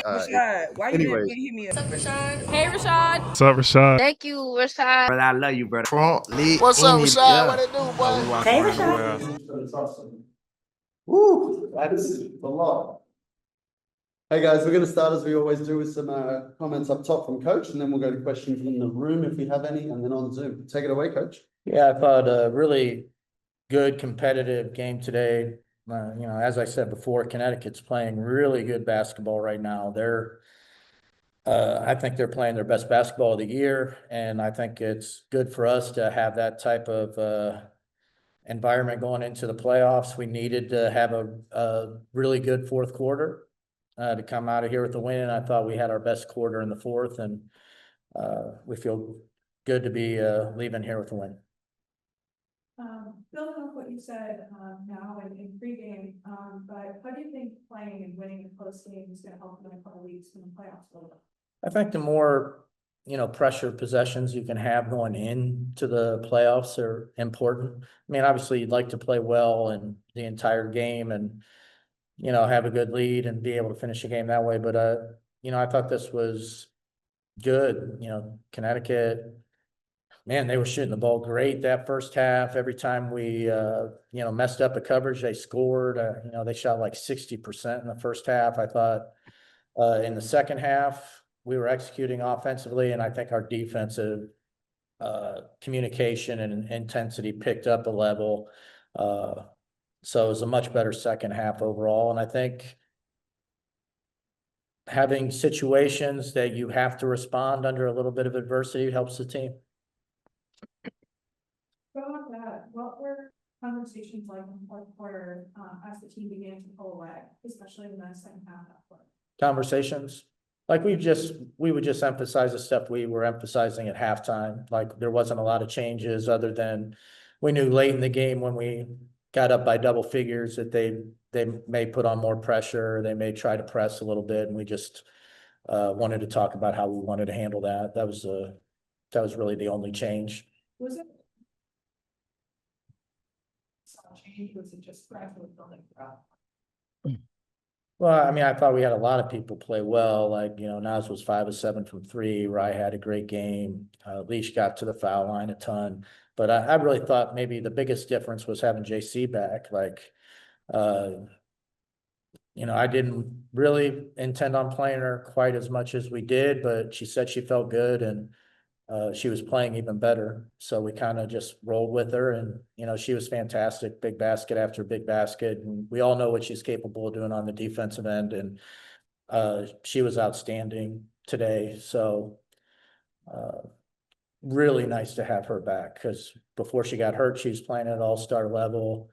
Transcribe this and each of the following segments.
Rashad, why you didn't Anyways, hit me up? What's up, Rashad? Hey, Rashad. What's up, Rashad? Thank you, Rashad. brother, I love you, brother. What's up, Rashad? What it do, boy? Hey, Rashad. Woo, that's a lot. Hey guys, we're going to start as we always do with some comments up top from Coach, and then we'll go to questions in the room if we have any, and then on Zoom. Take it away, Coach. Yeah, I thought a really good competitive game today. As I said before, Connecticut's playing really good basketball right now. I think they're playing their best basketball of the year, and I think it's good for us to have that type of environment going into the playoffs. We needed to have a really good fourth quarter to come out of here with the win. And I thought we had our best quarter in the fourth, and we feel good to be leaving here with a win. Building off what you said now in pregame, but how do you think playing and winning in close games is going to help them in a couple weeks when the playoffs over? I think the more pressure possessions you can have going into the playoffs are important. I mean, obviously you'd like to play well in the entire game and have a good lead and be able to finish a game that way. But I thought this was good. Connecticut, man, they were shooting the ball great that first half. Every time we messed up a coverage, they scored. They shot like 60% in the first half. I thought in the second half we were executing offensively, and I think our defensive communication and intensity picked up a level. So it was a much better second half overall. And I think having situations that you have to respond under a little bit of adversity helps the team. About that, what were conversations like in the fourth quarter as the team began to pull away, especially in the second half of that quarter? Conversations? Like we would just emphasize the stuff we were emphasizing at halftime. Like there wasn't a lot of changes other than we knew late in the game when we got up by double figures that they may put on more pressure. They may try to press a little bit, and we just wanted to talk about how we wanted to handle that. That was really the only change. Was it change? Was it just gradually building up? Well, I mean, I thought we had a lot of people play well. Like, Nas was 5 of 7 from 3. Rye had a great game. Leash got to the foul line a ton. But I really thought maybe the biggest difference was having JC back. Like, I didn't really intend on playing her quite as much as we did, but she said she felt good and she was playing even better. So we kind of just rolled with her, and, she was fantastic, big basket after big basket. And we all know what she's capable of doing on the defensive end. And she was outstanding today. So really nice to have her back, because before she got hurt, she was playing at all-star level.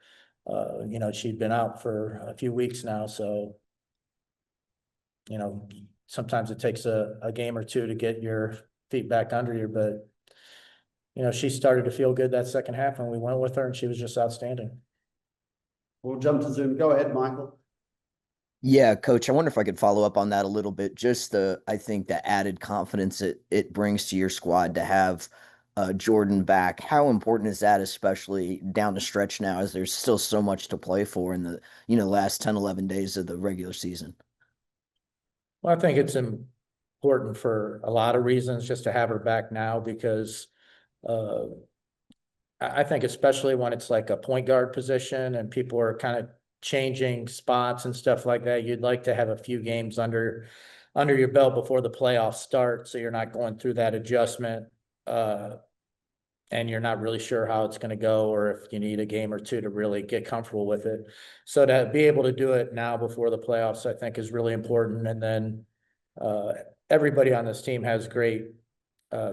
She'd been out for a few weeks now. So, sometimes it takes a game or two to get your feet back under you, but she started to feel good that second half, and we went with her, and she was just outstanding. We'll jump to Zoom. Go ahead, Michael. Yeah, Coach, I wonder if I could follow up on that a little bit. Just I think the added confidence it brings to your squad to have Jordan back. How important is that, especially down the stretch now, as there's still so much to play for in the last 10, 11 days of the regular season? Well, I think it's important for a lot of reasons just to have her back now, because I think especially when it's like a point guard position and people are kind of changing spots and stuff like that, you'd like to have a few games under your belt before the playoffs start, so you're not going through that adjustment and you're not really sure how it's going to go, or if you need a game or two to really get comfortable with it. So to be able to do it now before the playoffs, I think, is really important. And then everybody on this team has great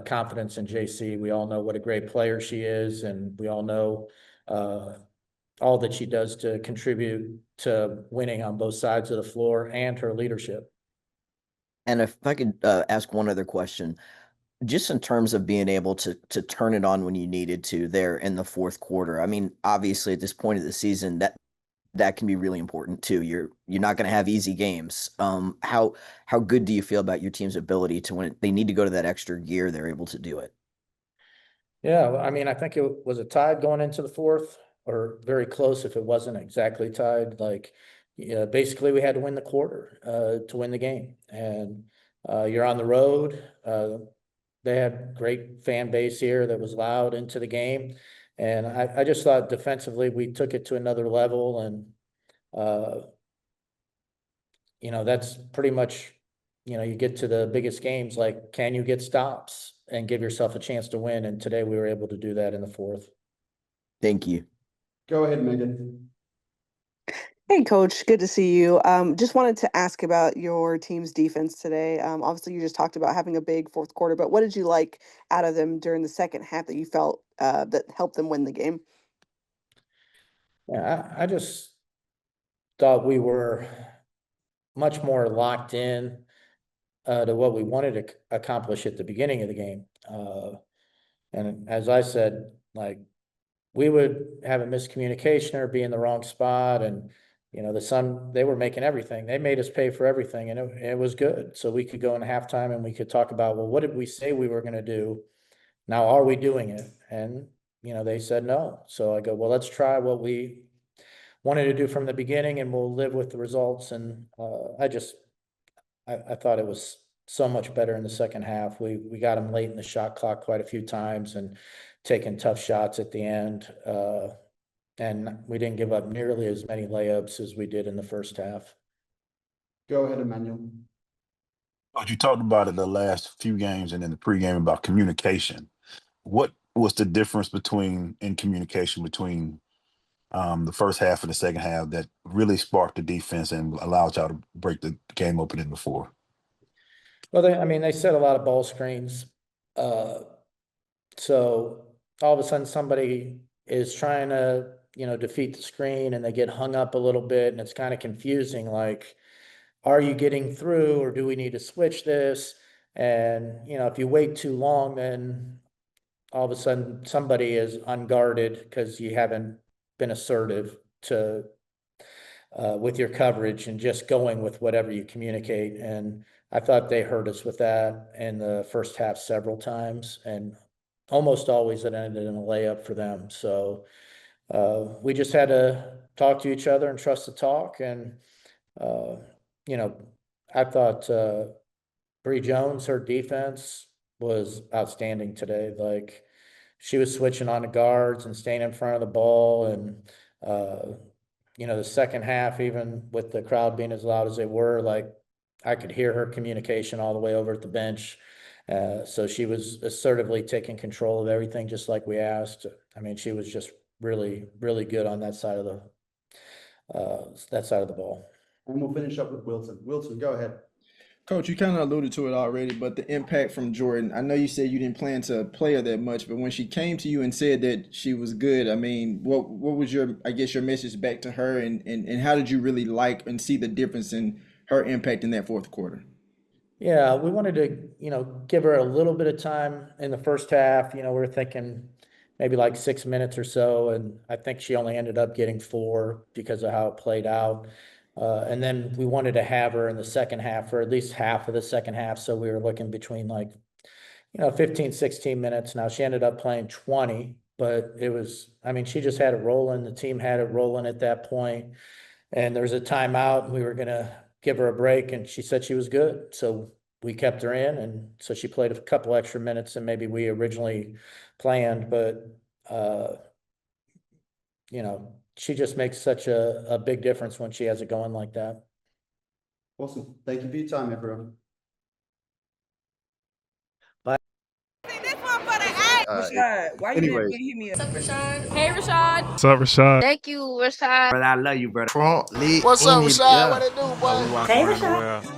confidence in JC. We all know what a great player she is, and we all know all that she does to contribute to winning on both sides of the floor, and her leadership. And if I could ask one other question, just in terms of being able to turn it on when you needed to there in the fourth quarter. I mean, obviously at this point of the season, that can be really important too. You're not going to have easy games. How good do you feel about your team's ability to, when they need to go to that extra gear, they're able to do it? Yeah, I mean, I think it was a tied going into the fourth, or very close if it wasn't exactly tied. Like, basically we had to win the quarter to win the game. And you're on the road. They had great fan base here that was loud into the game. And I just thought defensively we took it to another level. And, that's pretty much, you get to the biggest games, like, can you get stops and give yourself a chance to win? And today we were able to do that in the fourth. Thank you. Go ahead, Megan. Hey, Coach. Good to see you. Just wanted to ask about your team's defense today. Obviously, you just talked about having a big fourth quarter, but what did you like out of them during the second half that you felt that helped them win the game? Yeah, I just thought we were much more locked in to what we wanted to accomplish at the beginning of the game. And as I said, like, we would have a miscommunication or be in the wrong spot. And, the Sun, they were making everything. They made us pay for everything, and it was good. So we could go in halftime and we could talk about, well, what did we say we were going to do? Now, are we doing it? And, they said no. So I go, well, let's try what we wanted to do from the beginning, and we'll live with the results. And I thought it was so much better in the second half. We got them late in the shot clock quite a few times and taking tough shots at the end. And we didn't give up nearly as many layups as we did in the first half. Go ahead, Emmanuel. But you talked about it the last few games and in the pregame about communication. What was the difference in communication between the first half and the second half that really sparked the defense and allowed y'all to break the game open in the fourth? Well, they set a lot of ball screens. So all of a sudden somebody is trying to, defeat the screen, and they get hung up a little bit, and it's kind of confusing. Like, are you getting through, or do we need to switch this? And, if you wait too long, then all of a sudden somebody is unguarded because you haven't been assertive with your coverage and just going with whatever you communicate. And I thought they hurt us with that in the first half several times, and almost always it ended in a layup for them. So we just had to talk to each other and trust the talk. And, I thought Bree Jones, her defense was outstanding today. Like, she was switching on the guards and staying in front of the ball. And, the second half, even with the crowd being as loud as they were, like, I could hear her communication all the way over at the bench. So she was assertively taking control of everything, just like we asked. I mean, she was just really, really good on that side of the ball. And we'll finish up with Wilson. Wilson, go ahead. Coach, you kind of alluded to it already, but the impact from Jordan. I know you said you didn't plan to play her that much, but when she came to you and said that she was good, I mean, what was your message back to her, and how did you really like and see the difference in her impact in that fourth quarter? Yeah, we wanted to, give her a little bit of time in the first half. We were thinking maybe like 6 minutes or so, and I think she only ended up getting 4 because of how it played out. And then we wanted to have her in the second half for at least half of the second half. So we were looking between 15, 16 minutes. Now she ended up playing 20, but she just had it rolling. The team had it rolling at that point. And there was a timeout, and we were going to give her a break, and she said she was good. So we kept her in. And so she played a couple extra minutes than maybe we originally planned. But, she just makes such a big difference when she has it going like that. Awesome. Thank you for your time, everyone. Rashad, why you didn't hit me up? What's up, Rashad? Hey, Rashad. What's up, Rashad? Thank you, Rashad. Brother, I love you, brother. What's up, Rashad? What it do, boy? Hey, Rashad.